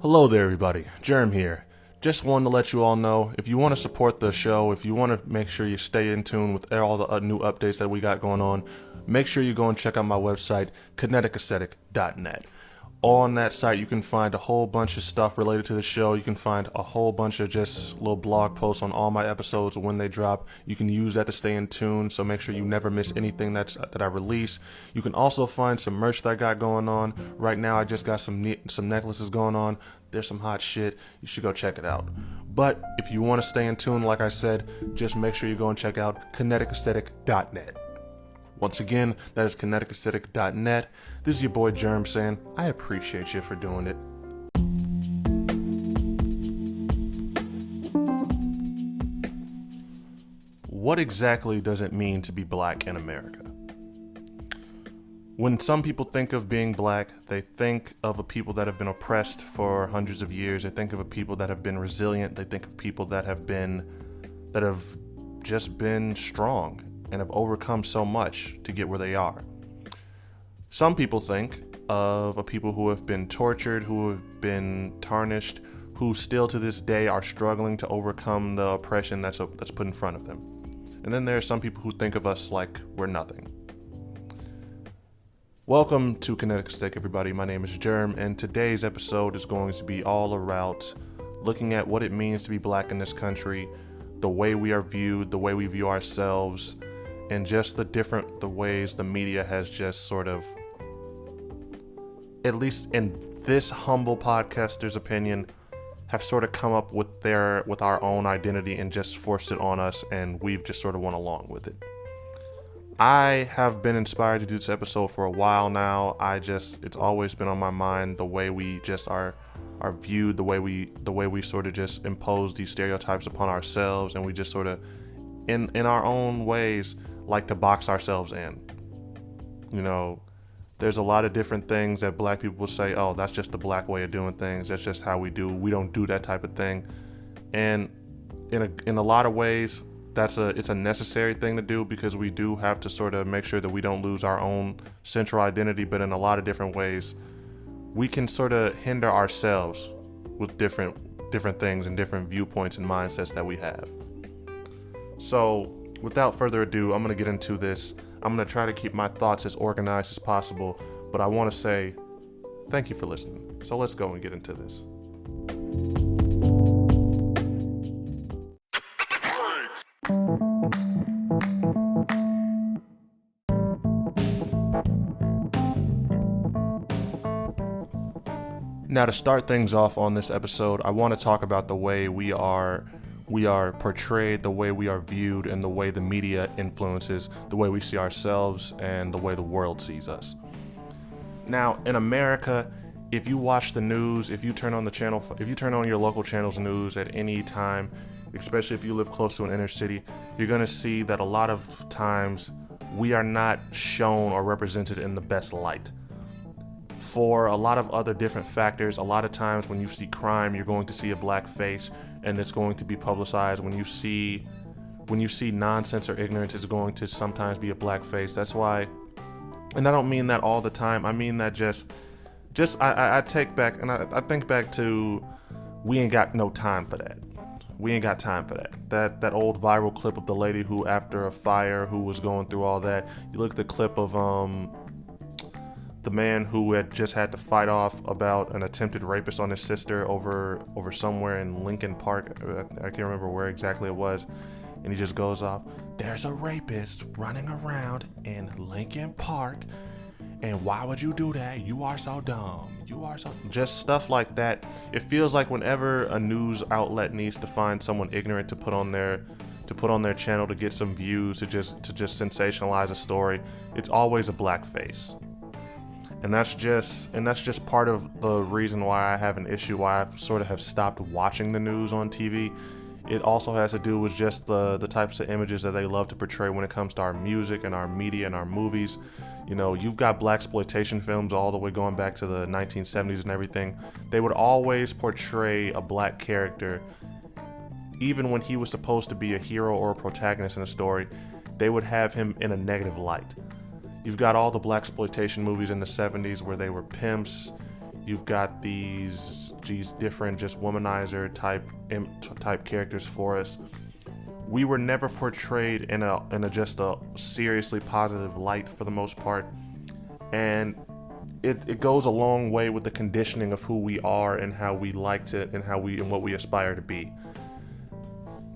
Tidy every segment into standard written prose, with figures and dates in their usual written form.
Hello there everybody, Germ here. Just wanted to let you all know, if you want to support the show, if you want to make sure you stay in tune with all the new updates that we got going on, make sure you go and check out my website, kineticaesthetic.net. On that site you can find a whole bunch of stuff related to the show. You can find a whole bunch of just little blog posts on all my episodes when they drop. You can use that to stay in tune, so make sure you never miss anything that I release. You can also find some merch that I got going on. Right now I just got some necklaces going on. There's some hot shit. You should go check it out. But if you want to stay in tune, like I said, just make sure you go and check out kineticaesthetic.net. Once again, that is kineticaesthetic.net. This is your boy Germ saying, I appreciate you for doing it. What exactly does it mean to be black in America? When some people think of being black, they think of a people that have been oppressed for hundreds of years. They think of a people that have been resilient. They think of people that have just been strong and have overcome so much to get where they are. Some people think of a people who have been tortured, who have been tarnished, who still to this day are struggling to overcome the oppression that's put in front of them. And then there are some people who think of us like we're nothing. Welcome to Kinetic Stick, everybody. My name is Germ, and today's episode is going to be all about looking at what it means to be black in this country, the way we are viewed, the way we view ourselves, and just the ways the media has just sort of, at least in this humble podcaster's opinion, have sort of come up with our own identity and just forced it on us, and we've just sort of went along with it. I have been inspired to do this episode for a while now. It's always been on my mind, the way we just are viewed, the way we sort of just impose these stereotypes upon ourselves, and we just sort of in our own ways like to box ourselves in. You know, there's a lot of different things that black people will say, oh, that's just the black way of doing things. That's just how we do. We don't do that type of thing. And in a lot of ways, it's a necessary thing to do, because we do have to sort of make sure that we don't lose our own central identity. But in a lot of different ways, we can sort of hinder ourselves with different things and different viewpoints and mindsets that we have. So without further ado, I'm going to get into this. I'm going to try to keep my thoughts as organized as possible, but I want to say thank you for listening. So let's go and get into this. Now, to start things off on this episode, I want to talk about the way we are portrayed, the way we are viewed, and the way the media influences the way we see ourselves and the way the world sees us. Now, in America, if you watch the news, if you turn on your local channel's news at any time, especially if you live close to an inner city, you're going to see that a lot of times we are not shown or represented in the best light. For a lot of other different factors, a lot of times when you see crime, you're going to see a black face, and it's going to be publicized. When you see nonsense or ignorance, it's going to sometimes be a black face. That's why, and I don't mean that all the time. I mean that I take back, and I think back to, we ain't got no time for that. We ain't got time for that. That old viral clip of the lady who, after a fire, who was going through all that. You look at the clip of the man who had just had to fight off about an attempted rapist on his sister over somewhere in Lincoln Park. I can't remember where exactly it was. And he just goes off, there's a rapist running around in Lincoln Park, and why would you do that? You are so dumb. Just stuff like that. It feels like whenever a news outlet needs to find someone ignorant to put on their channel to get some views, to just sensationalize a story, it's always a black face. And that's just part of the reason why I have an issue, why I sort of have stopped watching the news on TV. It also has to do with just the types of images that they love to portray when it comes to our music and our media and our movies. You know, you've got blaxploitation films all the way going back to the 1970s and everything. They would always portray a black character, even when he was supposed to be a hero or a protagonist in a story. They would have him in a negative light. You've got all the blaxploitation movies in the 70s where they were pimps. You've got these different just womanizer type characters for us. We were never portrayed in a just a seriously positive light for the most part, and it goes a long way with the conditioning of who we are and how we like to and what we aspire to be.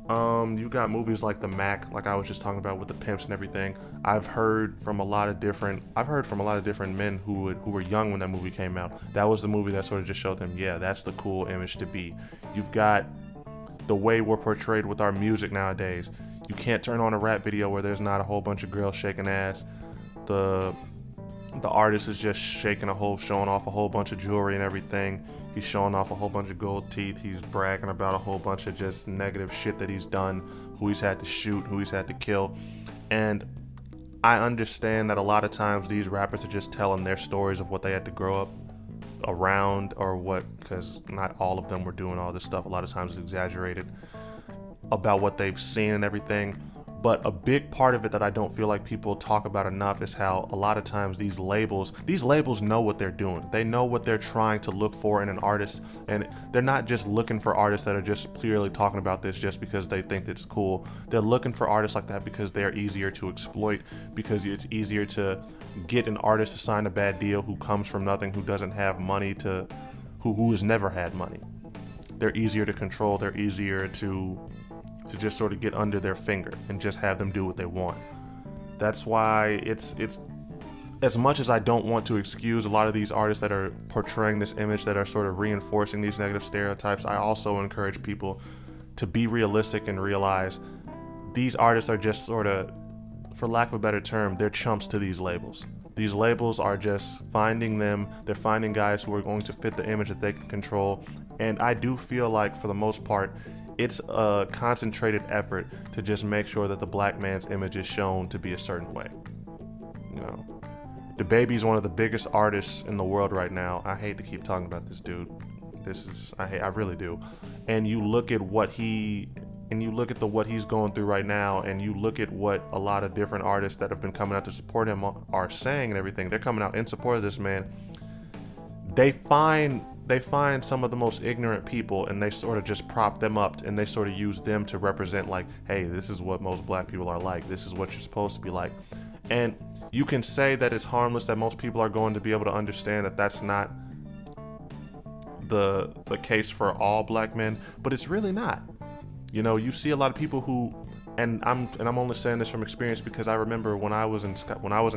You got movies like The Mac, like I was just talking about with the pimps and everything. I've heard from a lot of different men who were young when that movie came out. That was the movie that sort of just showed them, yeah, that's the cool image to be. You've got the way we're portrayed with our music nowadays. You can't turn on a rap video where there's not a whole bunch of girls shaking ass. The artist is just showing off a whole bunch of jewelry and everything. He's showing off a whole bunch of gold teeth. He's bragging about a whole bunch of just negative shit that he's done, who he's had to shoot, who he's had to kill. And I understand that a lot of times these rappers are just telling their stories of what they had to grow up around, or what, because not all of them were doing all this stuff. A lot of times it's exaggerated about what they've seen and everything. But a big part of it that I don't feel like people talk about enough is how a lot of times these labels know what they're doing. They know what they're trying to look for in an artist, and they're not just looking for artists that are just clearly talking about this just because they think it's cool. They're looking for artists like that because they're easier to exploit, because it's easier to get an artist to sign a bad deal who comes from nothing, who doesn't have money, who has never had money. They're easier to control. They're easier to just sort of get under their finger and just have them do what they want. That's why it's as much as I don't want to excuse a lot of these artists that are portraying this image, that are sort of reinforcing these negative stereotypes, I also encourage people to be realistic and realize these artists are just sort of, for lack of a better term, they're chumps to these labels. These labels are just finding them. They're finding guys who are going to fit the image that they can control. And I do feel like, for the most part, it's a concentrated effort to just make sure that the black man's image is shown to be a certain way. You know, DaBaby is one of the biggest artists in the world right now. I hate to keep talking about this dude. I really do. And you look at what he's going through right now, and you look at what a lot of different artists that have been coming out to support him are saying and everything. They're coming out in support of this man. They find some of the most ignorant people, and they sort of just prop them up, and they sort of use them to represent, like, hey, this is what most black people are like. This is what you're supposed to be like. And you can say that it's harmless, that most people are going to be able to understand that that's not the case for all black men, but it's really not. You know, you see a lot of people who, and I'm only saying this from experience, because I remember when I was in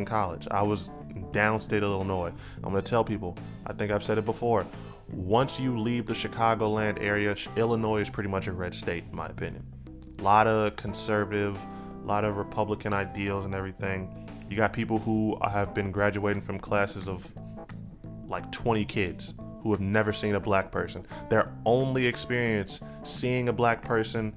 college, I was in downstate Illinois. I'm going to tell people, I think I've said it before, once you leave the Chicagoland area, Illinois is pretty much a red state, in my opinion. A lot of conservative, a lot of Republican ideals and everything. You got people who have been graduating from classes of like 20 kids who have never seen a black person. Their only experience seeing a black person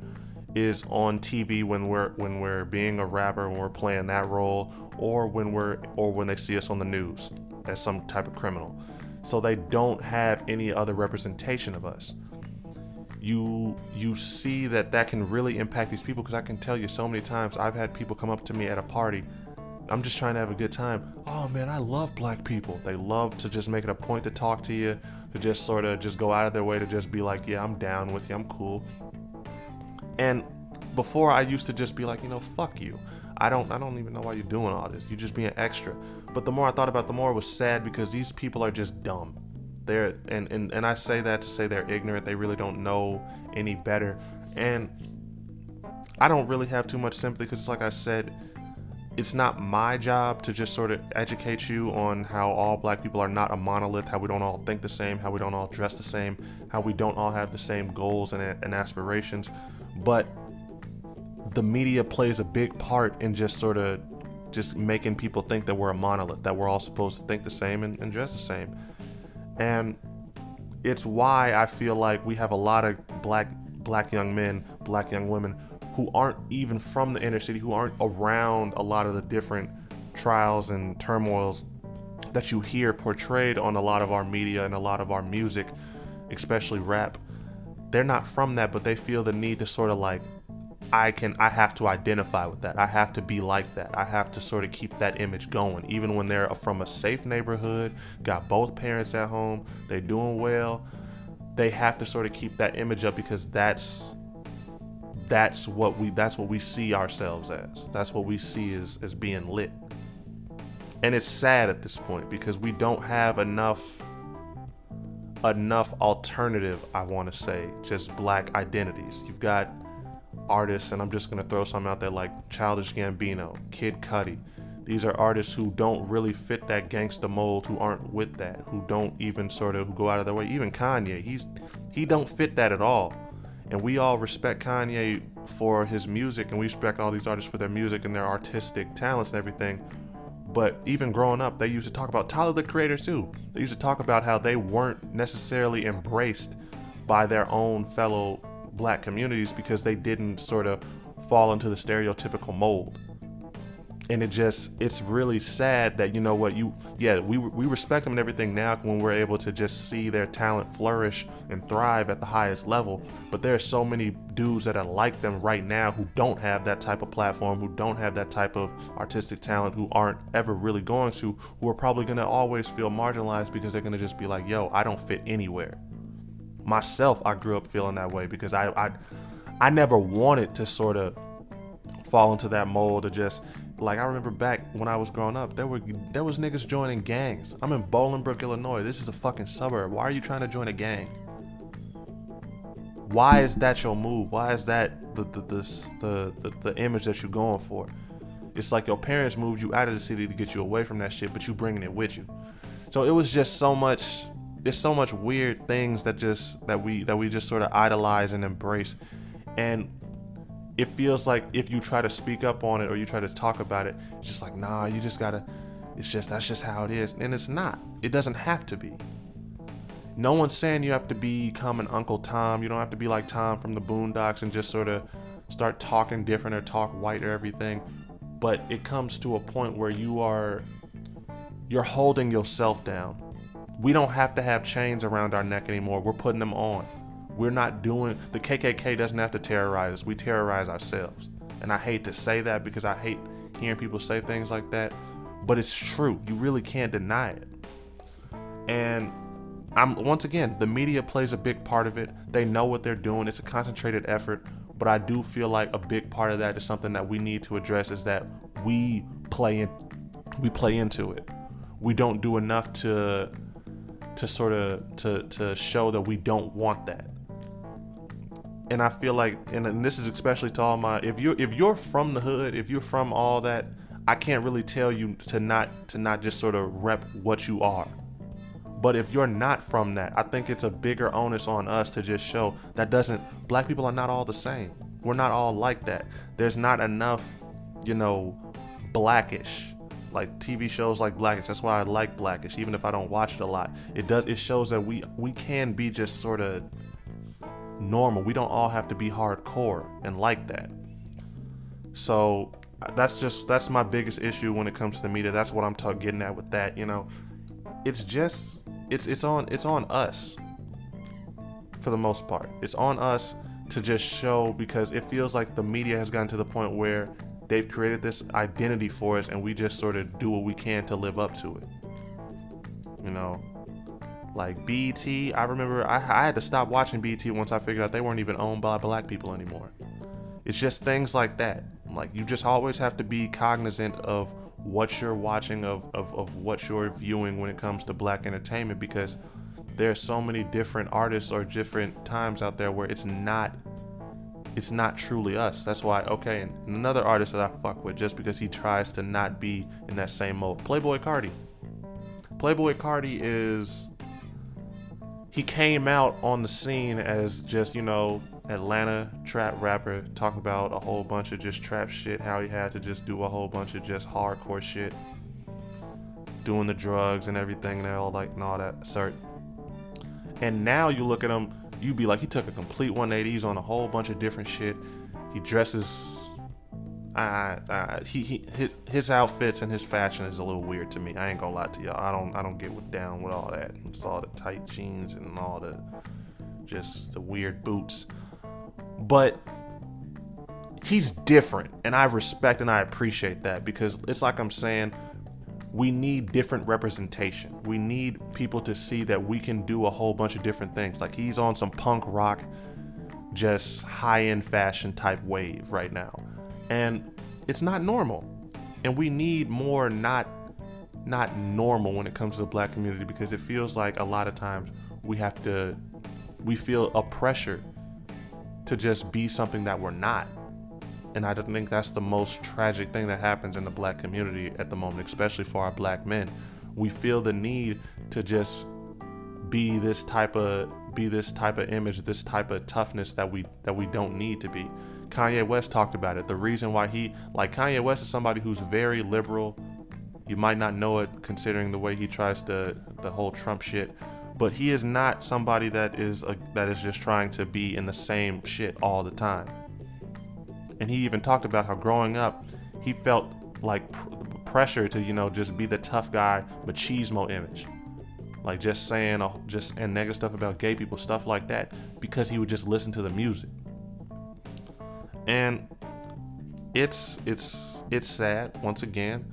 is on TV when we're being a rapper, when we're playing that role, or when they see us on the news as some type of criminal. So they don't have any other representation of us. You see that can really impact these people, because I can tell you so many times I've had people come up to me at a party. I'm just trying to have a good time. Oh man, I love black people. They love to just make it a point to talk to you, to just sort of just go out of their way to just be like, yeah, I'm down with you, I'm cool. And before, I used to just be like, fuck you. I don't even know why you're doing all this. You're just being extra. But the more I thought about it, the more it was sad, because these people are just dumb. And I say that to say they're ignorant. They really don't know any better. And I don't really have too much sympathy, because it's like I said, it's not my job to just sort of educate you on how all black people are not a monolith, how we don't all think the same, how we don't all dress the same, how we don't all have the same goals and aspirations. But the media plays a big part in just sort of just making people think that we're a monolith, that we're all supposed to think the same and dress the same. And it's why I feel like we have a lot of black young men, black young women who aren't even from the inner city, who aren't around a lot of the different trials and turmoils that you hear portrayed on a lot of our media and a lot of our music, especially rap. They're not from that, but they feel the need to sort of like I have to identify with that. I have to be like that. I have to sort of keep that image going. Even when they're from a safe neighborhood, got both parents at home, they're doing well, they have to sort of keep that image up, because that's what we see ourselves as. That's what we see as being lit. And it's sad at this point because we don't have enough alternative, I want to say, just black identities. You've got artists, and I'm just going to throw some out there, like Childish Gambino, Kid Cudi. These are artists who don't really fit that gangsta mold, who aren't with that, who don't even who go out of their way. Even Kanye, he don't fit that at all. And we all respect Kanye for his music, and we respect all these artists for their music and their artistic talents and everything. But even growing up, they used to talk about Tyler, the Creator, too. They used to talk about how they weren't necessarily embraced by their own fellow black communities because they didn't sort of fall into the stereotypical mold. And it's really sad that, you know what, we respect them and everything now when we're able to just see their talent flourish and thrive at the highest level. But there are so many dudes that are like them right now who don't have that type of platform, who don't have that type of artistic talent, who aren't ever really going to, who are probably going to always feel marginalized because they're going to just be like, yo, I don't fit anywhere. Myself, I grew up feeling that way because I never wanted to sort of fall into that mold of just, like, I remember back when I was growing up, there was niggas joining gangs. I'm in Bolingbrook, Illinois. This is a fucking suburb. Why are you trying to join a gang? Why is that your move? Why is that the image that you're going for? It's like your parents moved you out of the city to get you away from that shit, but you bringing it with you. So it was just so much. There's so much weird things that we just sort of idolize and embrace, and it feels like if you try to speak up on it or you try to talk about it, it's just like, nah, you just gotta, that's just how it is. And it's not. It doesn't have to be. No one's saying you have to become an Uncle Tom. You don't have to be like Tom from the Boondocks and just sort of start talking different or talk white or everything. But it comes to a point where you're holding yourself down. We don't have to have chains around our neck anymore. We're putting them on. We're not doing, the KKK doesn't have to terrorize us. We terrorize ourselves. And I hate to say that because I hate hearing people say things like that, but it's true. You really can't deny it. And once again, the media plays a big part of it. They know what they're doing. It's a concentrated effort, but I do feel like a big part of that is something that we need to address, is that we play into it. We don't do enough to show that we don't want that. And I feel like, and this is especially to all my, if you're from the hood, if you're from all that, I can't really tell you to not just sort of rep what you are. But if you're not from that, I think it's a bigger onus on us to just show that black people are not all the same. We're not all like that. There's not enough, Blackish, like TV shows like Blackish. That's why I like Blackish, even if I don't watch it a lot. It shows that we can be just sort of normal. We don't all have to be hardcore and like that. So that's my biggest issue when it comes to the media. That's what I'm getting at with that. It's on us for the most part. It's on us to just show, because it feels like the media has gotten to the point where they've created this identity for us, and we just sort of do what we can to live up to it. Like BET, I remember I had to stop watching BET once I figured out they weren't even owned by black people anymore. It's just things like that. Like, you just always have to be cognizant of what you're watching, of what you're viewing when it comes to black entertainment, because there's so many different artists or different times out there where it's not truly us. That's why, okay, and another artist that I fuck with, just because he tries to not be in that same mode, Playboi Carti. Playboi Carti he came out on the scene as just, Atlanta trap rapper, talking about a whole bunch of just trap shit, how he had to just do a whole bunch of just hardcore shit, doing the drugs and everything and all like and all that cert. And now you look at him, you be like, he took a complete 180. He's on a whole bunch of different shit. He dresses, his outfits and his fashion is a little weird to me. I ain't gonna lie to y'all. I don't get down with all that. It's all the tight jeans and all the weird boots. But he's different, and I respect and I appreciate that, because it's like I'm saying, we need different representation. We need people to see that we can do a whole bunch of different things. Like, he's on some punk rock, just high-end fashion type wave right now, and it's not normal. And we need more not normal when it comes to the black community, because it feels like a lot of times we feel a pressure to just be something that we're not. And I don't think that's the most tragic thing that happens in the black community at the moment, especially for our black men. We feel the need to just be this type of image, this type of toughness that we don't need to be. Kanye West talked about it. The reason why Kanye West is somebody who's very liberal. You might not know it considering the way he tries the whole Trump shit, but he is not somebody that is just trying to be in the same shit all the time. And he even talked about how growing up, he felt like pressure to, just be the tough guy, machismo image. Like just saying, and negative stuff about gay people, stuff like that, because he would just listen to the music. And it's sad, once again.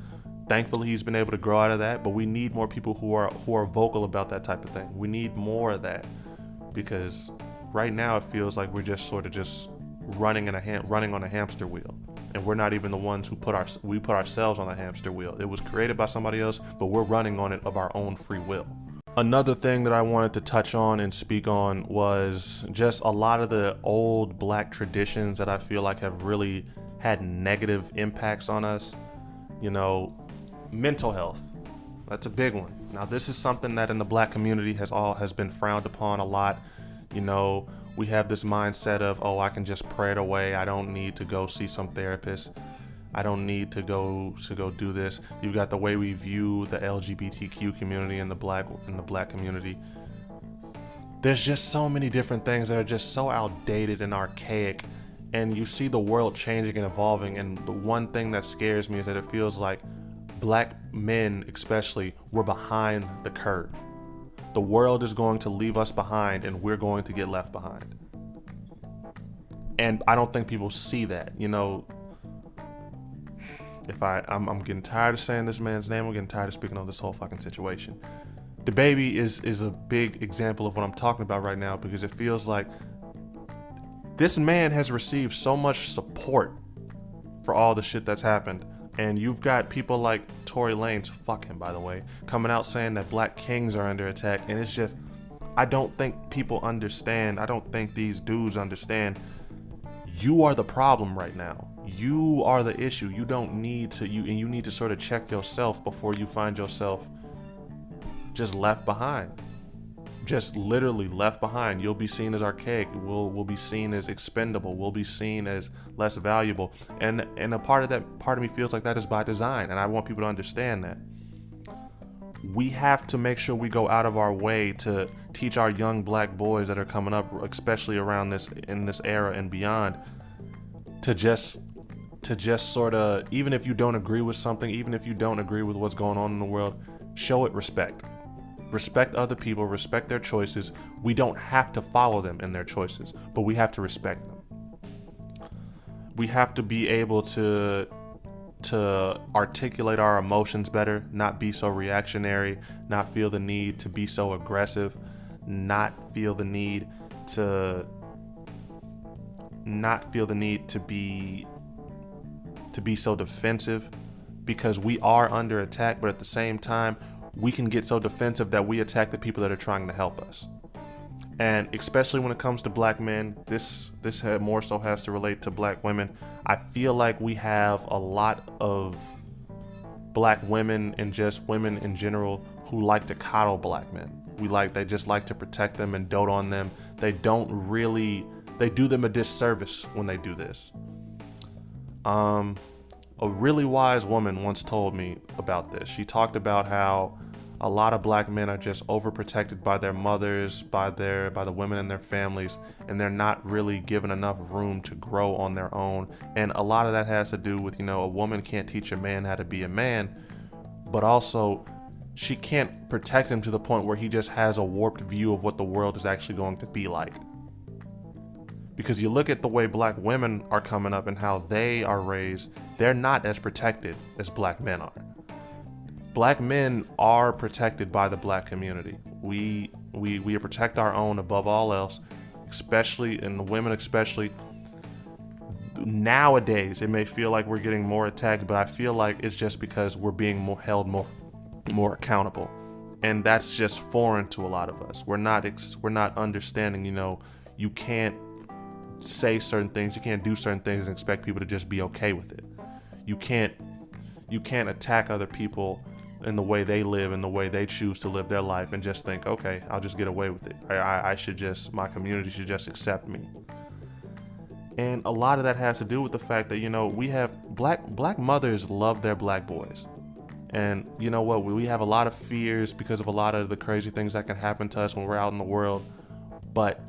Thankfully, he's been able to grow out of that, but we need more people who are vocal about that type of thing. We need more of that, because right now it feels like we're just sort of just running on a hamster wheel, and we're not even the ones who put ourselves on the hamster wheel. It was created by somebody else, but we're running on it of our own free will. Another thing that I wanted to touch on and speak on was just a lot of the old black traditions that I feel like have really had negative impacts on us. Mental health. That's a big one. Now, this is something that in the black community has been frowned upon a lot. We have this mindset of, I can just pray it away. I don't need to go see some therapist. I don't need to go do this. You've got the way we view the LGBTQ community and the black community. There's just so many different things that are just so outdated and archaic, and you see the world changing and evolving. And the one thing that scares me is that it feels like black men, especially, we're behind the curve. The world is going to leave us behind, and we're going to get left behind. And I don't think people see that. If I'm getting tired of saying this man's name, I'm getting tired of speaking on this whole fucking situation. The baby is a big example of what I'm talking about right now, because it feels like this man has received so much support for all the shit that's happened. And you've got people like Tory Lanez, fuck him by the way, coming out saying that black kings are under attack. And it's just, I don't think people understand. I don't think these dudes understand. You are the problem right now. You are the issue. You don't need to, you need to sort of check yourself before you find yourself just left behind. Just literally left behind. You'll be seen as archaic. We'll be seen as expendable. We'll be seen as less valuable. And a part of me feels like that is by design. And I want people to understand that. We have to make sure we go out of our way to teach our young black boys that are coming up, especially around in this era and beyond, to just sort of, even if you don't agree with something, even if you don't agree with what's going on in the world, show it respect. Respect other people, respect their choices. We don't have to follow them in their choices, but we have to respect them. We have to be able to articulate our emotions better, not be so reactionary, not feel the need to be so aggressive, not feel the need to be so defensive, because we are under attack, but at the same time, we can get so defensive that we attack the people that are trying to help us. And especially when it comes to black men, this more so has to relate to black women. I feel like we have a lot of black women and just women in general who like to coddle black men. They just like to protect them and dote on them. They do them a disservice when they do this. A really wise woman once told me about this. She talked about how a lot of black men are just overprotected by their mothers, by the women in their families, and they're not really given enough room to grow on their own. And a lot of that has to do with, a woman can't teach a man how to be a man, but also she can't protect him to the point where he just has a warped view of what the world is actually going to be like. Because you look at the way black women are coming up and how they are raised, they're not as protected as black men are. Black men are protected by the black community. We protect our own above all else, especially, and the women especially. Nowadays, it may feel like we're getting more attacked, but I feel like it's just because we're being held more accountable. And that's just foreign to a lot of us. We're not understanding, you can't say certain things, you can't do certain things and expect people to just be okay with it. You can't attack other people in the way they live and the way they choose to live their life and just think, okay, I'll just get away with it. My community should just accept me. And a lot of that has to do with the fact that, we have black mothers love their black boys. And you know what? We have a lot of fears because of a lot of the crazy things that can happen to us when we're out in the world. But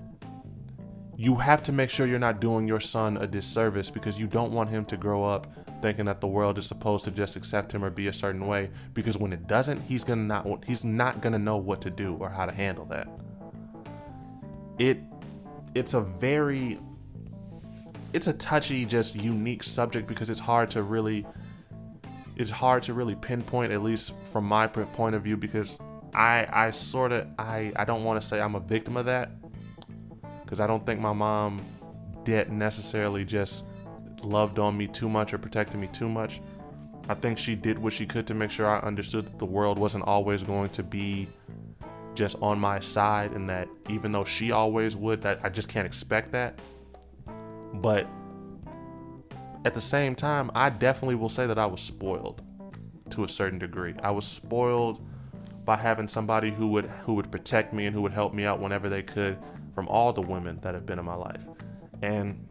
you have to make sure you're not doing your son a disservice, because you don't want him to grow up thinking that the world is supposed to just accept him or be a certain way. Because when it doesn't, he's not gonna know what to do or how to handle that. It's a touchy, just unique subject, because it's hard to really pinpoint, at least from my point of view, because I don't want to say I'm a victim of that, because I don't think my mom did necessarily just loved on me too much or protected me too much. I think she did what she could to make sure I understood that the world wasn't always going to be just on my side, and that even though she always would, that I just can't expect that. But at the same time, I definitely will say that I was spoiled to a certain degree. I was spoiled by having somebody who would protect me and who would help me out whenever they could, from all the women that have been in my life. And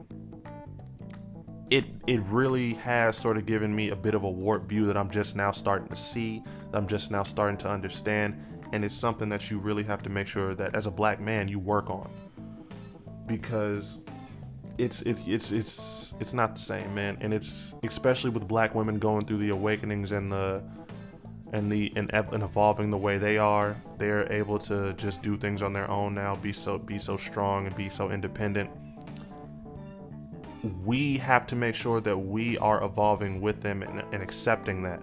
it really has sort of given me a bit of a warped view that I'm just now starting to see, that I'm just now starting to understand. And it's something that you really have to make sure that as a black man you work on, because it's not the same, man. And it's especially with black women going through the awakenings and evolving the way they are. They're able to just do things on their own now, be so strong and be so independent. We have to make sure that we are evolving with them and accepting that.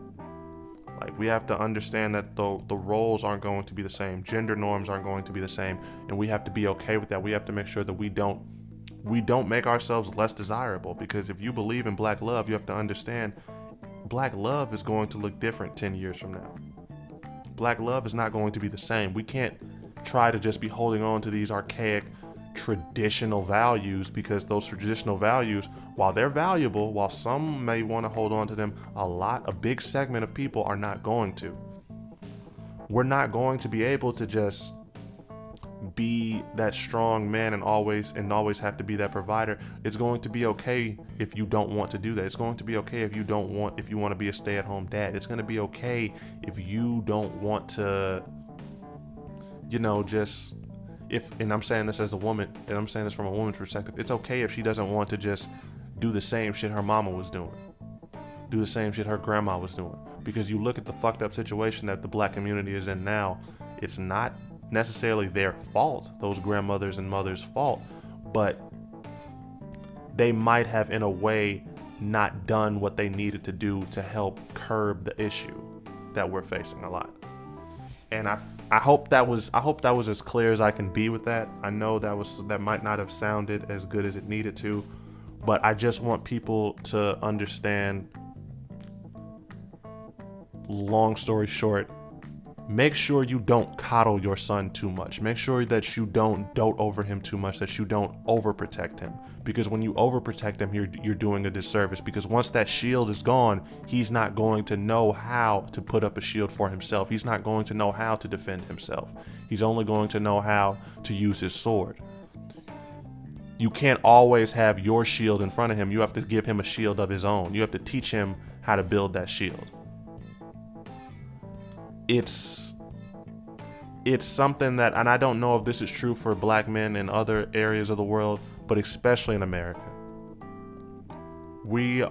Like, we have to understand that the roles aren't going to be the same, gender norms aren't going to be the same, and we have to be okay with that. We have to make sure that we don't make ourselves less desirable, because if you believe in black love, you have to understand black love is going to look different 10 years from now. Black love is not going to be the same. We can't try to just be holding on to these archaic traditional values, because those traditional values, while they're valuable, while some may want to hold on to them, a big segment of people are not going to. We're not going to be able to just be that strong man and always have to be that provider. It's going to be okay if you don't want to do that. It's going to be okay if you want to be a stay-at-home dad. It's going to be okay if you don't want to, and I'm saying this as a woman, and I'm saying this from a woman's perspective. It's okay if she doesn't want to just do the same shit her mama was doing, do the same shit her grandma was doing. Because you look at the fucked up situation that the black community is in now, it's not necessarily their fault, those grandmothers and mothers' fault, but they might have in a way not done what they needed to do to help curb the issue that we're facing a lot. And I hope that was as clear as I can be with that. I know that might not have sounded as good as it needed to, but I just want people to understand. Long story short, make sure you don't coddle your son too much. Make sure that you don't dote over him too much, that you don't overprotect him. Because when you overprotect him, you're doing a disservice. Because once that shield is gone, he's not going to know how to put up a shield for himself. He's not going to know how to defend himself. He's only going to know how to use his sword. You can't always have your shield in front of him. You have to give him a shield of his own. You have to teach him how to build that shield. It's something that, and I don't know if this is true for black men in other areas of the world, but especially in America, we're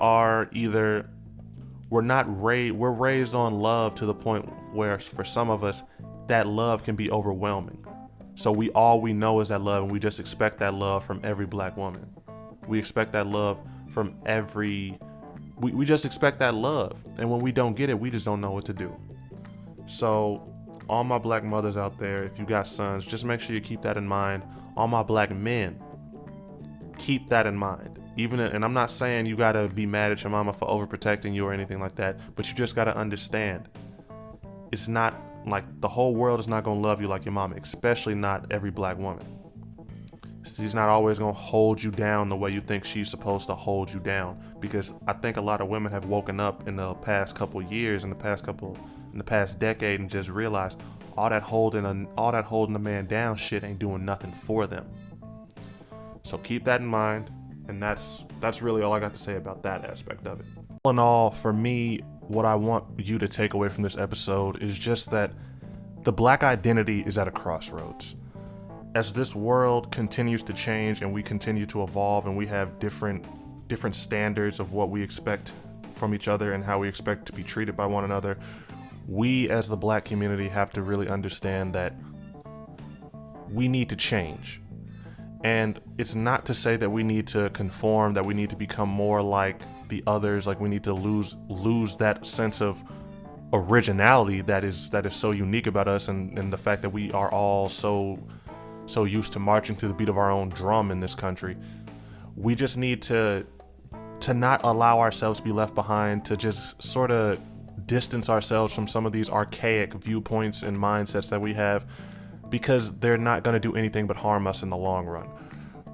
raised on love to the point where for some of us that love can be overwhelming. So all we know is that love, and we just expect that love from every black woman. We expect that love from we just expect that love. And when we don't get it, we just don't know what to do. So all my black mothers out there, if you got sons, just make sure you keep that in mind. All my black men, keep that in mind. And I'm not saying you gotta be mad at your mama for overprotecting you or anything like that, but you just gotta understand, it's not like the whole world is not gonna love you like your mama, especially not every black woman. She's not always gonna hold you down the way you think she's supposed to hold you down, because I think a lot of women have woken up in the past couple years, in the past decade, and just realized all that holding a man down shit ain't doing nothing for them. So keep that in mind, and that's really all I got to say about that aspect of it. All in all, for me, what I want you to take away from this episode is just that the black identity is at a crossroads. As this world continues to change and we continue to evolve, and we have different standards of what we expect from each other and how we expect to be treated by one another, we as the black community have to really understand that we need to change. And it's not to say that we need to conform, that we need to become more like the others, like we need to lose that sense of originality that is so unique about us, and the fact that we are all so used to marching to the beat of our own drum in this country. We just need to not allow ourselves to be left behind, to just sort of distance ourselves from some of these archaic viewpoints and mindsets that we have, because they're not going to do anything but harm us in the long run.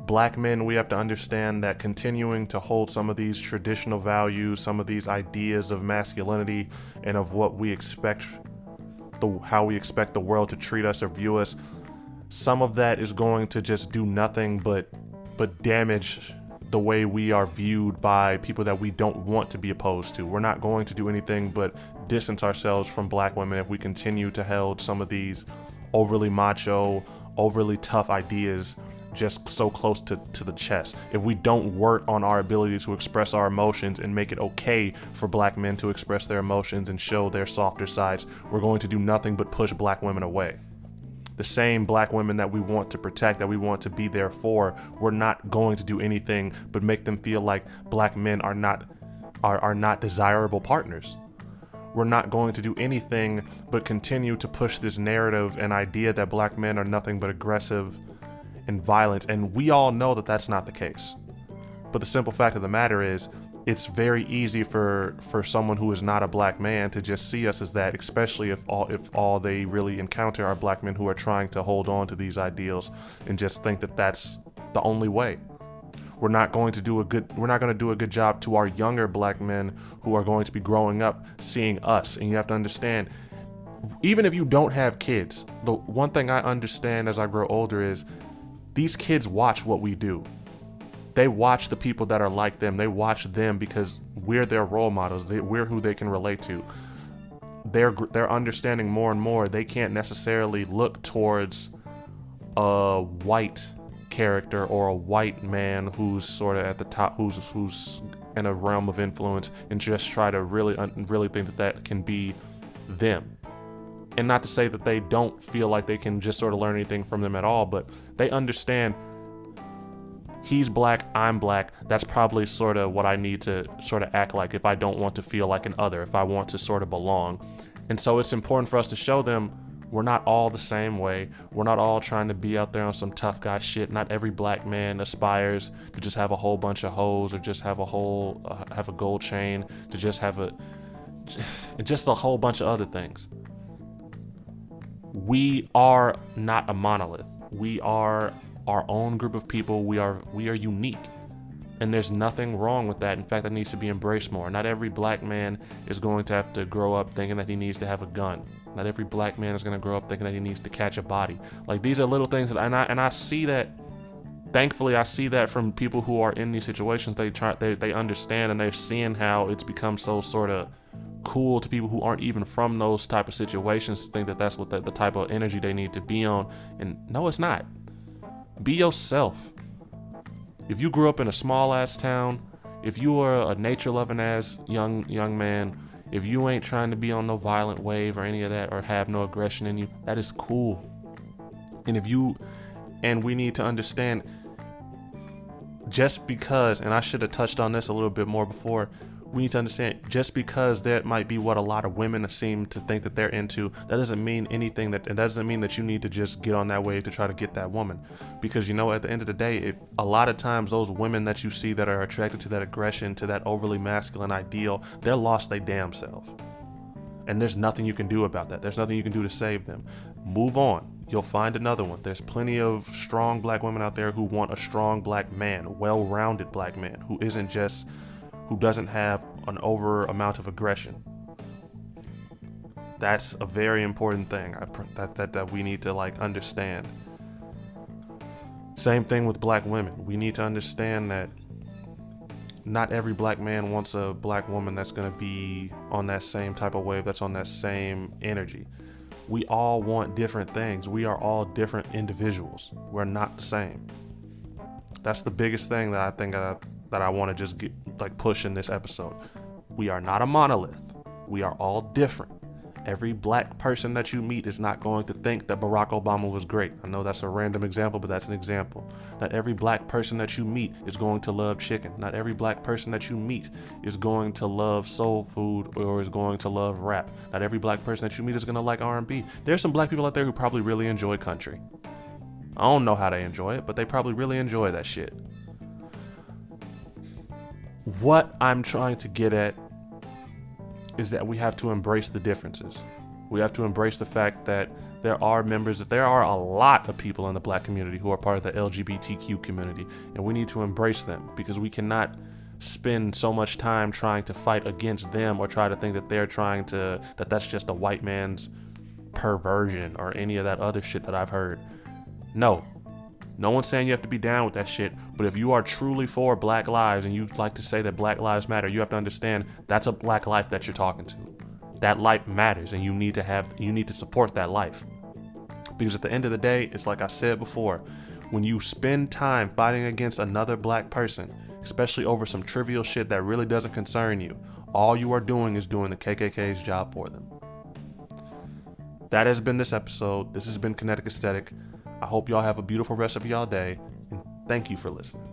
Black men, we have to understand that continuing to hold some of these traditional values, some of these ideas of masculinity and of what we expect, how we expect the world to treat us or view us, some of that is going to just do nothing but damage the way we are viewed by people that we don't want to be opposed to. We're not going to do anything but distance ourselves from black women if we continue to hold some of these overly macho, overly tough ideas just so close to the chest. If we don't work on our ability to express our emotions and make it okay for black men to express their emotions and show their softer sides, we're going to do nothing but push black women away. The same black women that we want to protect, that we want to be there for, we're not going to do anything but make them feel like black men are not desirable partners. We're not going to do anything but continue to push this narrative and idea that black men are nothing but aggressive and violent, and we all know that that's not the case. But the simple fact of the matter is, it's very easy for someone who is not a black man to just see us as that, especially if all they really encounter are black men who are trying to hold on to these ideals and just think that that's the only way. We're not going to do a good job to our younger black men who are going to be growing up seeing us. And you have to understand, even if you don't have kids, the one thing I understand as I grow older is these kids watch what we do. They watch the people that are like them. They watch them because we're their role models. We're who they can relate to. They're understanding more and more. They can't necessarily look towards a white character or a white man who's sort of at the top, who's in a realm of influence, and just try to really think that can be them. And not to say that they don't feel like they can just sort of learn anything from them at all, but they understand he's black, I'm black. That's probably sort of what I need to sort of act like if I don't want to feel like an other, if I want to sort of belong. And so it's important for us to show them we're not all the same way. We're not all trying to be out there on some tough guy shit. Not every black man aspires to just have a whole bunch of hoes or just have a gold chain, to just have just a whole bunch of other things. We are not a monolith. We are our own group of people. We are unique, and there's nothing wrong with that. In fact, that needs to be embraced more. Not every black man is going to have to grow up thinking that he needs to have a gun. Not every black man is going to grow up thinking that he needs to catch a body. Like, these are little things that, and I see that. Thankfully, I see that from people who are in these situations. They understand, and they're seeing how it's become so sort of cool to people who aren't even from those type of situations to think that that's what the type of energy they need to be on. And no, it's not. Be yourself. If you grew up in a small ass town, if you are a nature loving ass young man, if you ain't trying to be on no violent wave or any of that, or have no aggression in you, that is cool. And we need to understand, just because, and I should have touched on this a little bit more before, we need to understand, just because that might be what a lot of women seem to think that they're into, that doesn't mean anything. It doesn't mean that you need to just get on that wave to try to get that woman. Because, at the end of the day, a lot of times those women that you see that are attracted to that aggression, to that overly masculine ideal, they're lost their damn self. And there's nothing you can do about that. There's nothing you can do to save them. Move on. You'll find another one. There's plenty of strong black women out there who want a strong black man, a well-rounded black man, who doesn't have an over amount of aggression. That's a very important thing that we need to understand. Same thing with black women. We need to understand that not every black man wants a black woman that's going to be on that same type of wave, that's on that same energy. We all want different things. We are all different individuals. We're not the same. That's the biggest thing that I think that I want to just push in this episode. We are not a monolith. We are all different. Every black person that you meet is not going to think that Barack Obama was great. I know that's a random example, but that's an example. Not every black person that you meet is going to love chicken. Not every black person that you meet is going to love soul food or is going to love rap. Not every black person that you meet is going to like R&B. There's some black people out there who probably really enjoy country. I don't know how they enjoy it, but they probably really enjoy that shit. What I'm trying to get at is that we have to embrace the differences. We have to embrace the fact that there are a lot of people in the black community who are part of the LGBTQ community, and we need to embrace them, because we cannot spend so much time trying to fight against them or try to think that that's just a white man's perversion or any of that other shit that I've heard. No one's saying you have to be down with that shit, but if you are truly for black lives and you like to say that black lives matter, you have to understand that's a black life that you're talking to. That life matters, and you need to support that life. Because at the end of the day, it's like I said before, when you spend time fighting against another black person, especially over some trivial shit that really doesn't concern you, all you are doing is doing the KKK's job for them. That has been this episode. This has been Kinetic Aesthetic. I hope y'all have a beautiful rest of y'all day, and thank you for listening.